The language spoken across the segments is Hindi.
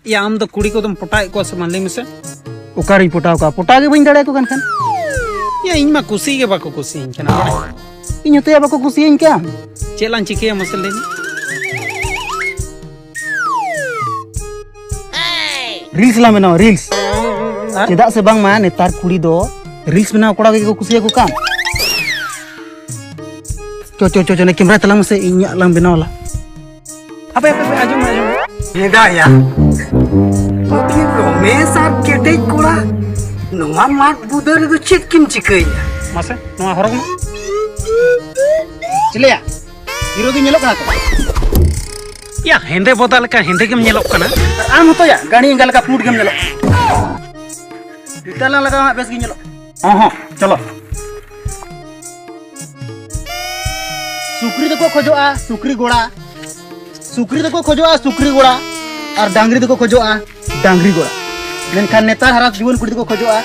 या आम दो कुड़ी को तुम पटाए को से मान ले मिसे उकारी पोटाव का पोटा के बइन दड़े को कन या इन मा कुसी के बाको कुसी इन के ना इन तो या बाको कुसी इन क्या चेलान चिके मसले ने रील्स ला बनाओ रील्स चेदा से बांग मा नेतार कुड़ी दो रील्स बनाओ कोड़ा के को कुसी को काम चो ने कैमरा तलाम से इन लंग बनाओ ला अबे आजो नेदा या तो रमेश और केटे कोड़ा नोआ माट बुदर दो चेक किम चिकई मासे नोआ हरग मा चले या हीरो दी नेलो कना को या हेंदे बोतल का हेंदे केम नेलो कना आम तो या गाड़ी इंगल का फ्लूट गेम नेलो इतना लगा बेस गी नेलो हां चलो सुक्री को खोजोआ सुक्री गोड़ा सुक्री को खोजोआ सुक्री गोड़ा और डांगरी को खोजोआ डांगरी गोड़ा मेनखान नेतार हरास जीवन कुड़ी को खोजोआ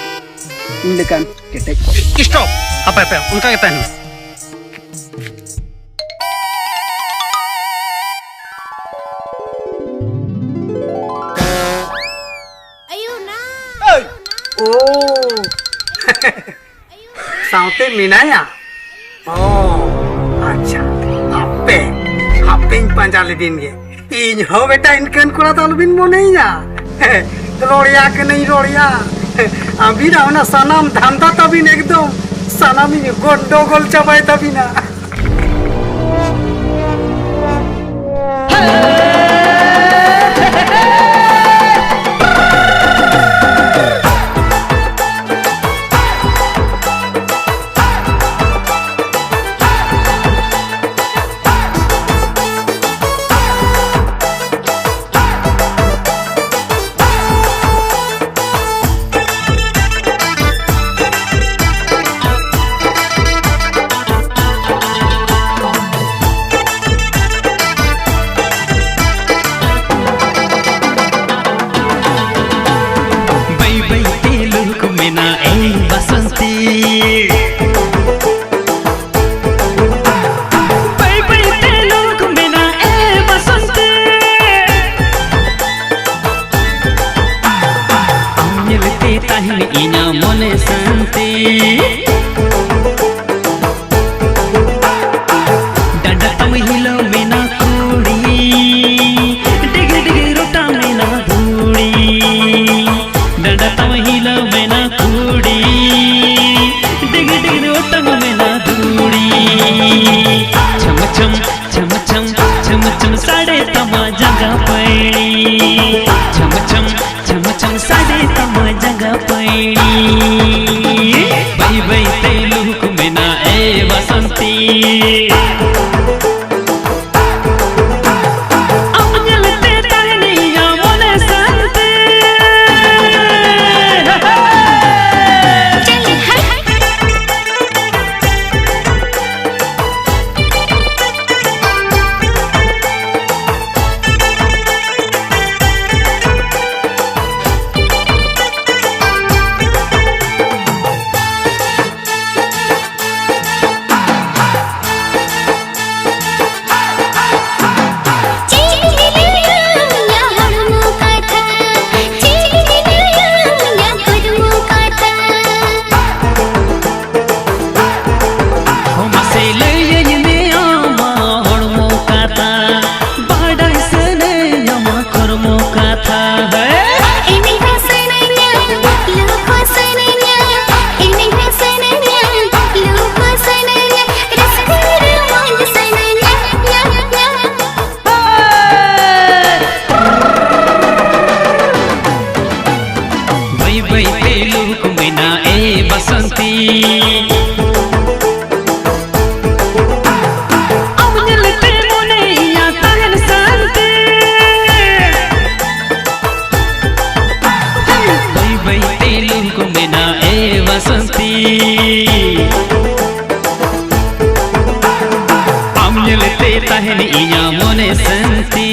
इन लेकान केटे स्टॉप अबे उनका कहता है ओ साउते मिनाया ओ अच्छा आपे पंजा ले दिन गे इन हो बेटा इनकन कोड़ा तो बिन मोनेया रोड़िया के नहीं रोड़िया अभी ना ना सनम धंधा तभी एकदम सनमी गोंडोगोल चबाई तभी ना Ina mone santi dada tam hilo mena kudi dig dig rota mena dhudi dada tam hilo mena kudi dig dig rota mena dhudi cham cham cham cham cham cham sade tama jaga paini cham cham cham cham sade tama jaga paini bye bye teluk mena e vasanti tahni inya mone santi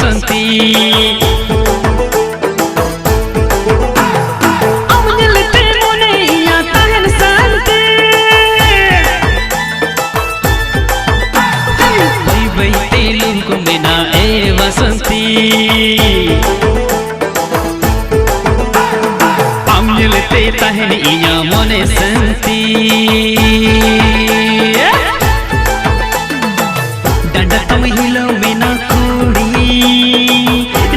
बसंती अब जलते मोने या तहन शांति बई बई तेलुन को बिना ए बसंती अब जलते तहन इया मोने संती डंडा तम हिलो बिना कुड़ी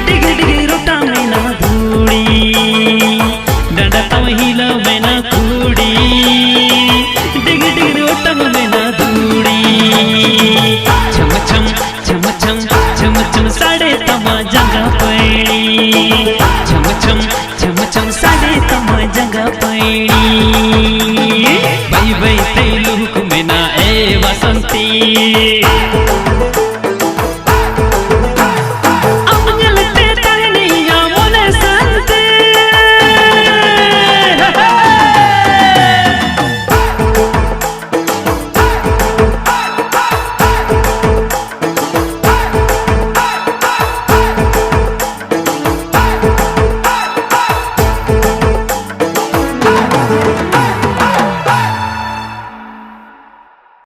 डिगी डिगी रोटा में ना धूड़ी डंडा तम हिलो बिना कुड़ी डिगी डिगी रोटा में ना धूड़ी छम छम छम छम छम छम साड़े तमा जगह पैड़ी छम छम छम छम साड़े तमा जगह पैड़ी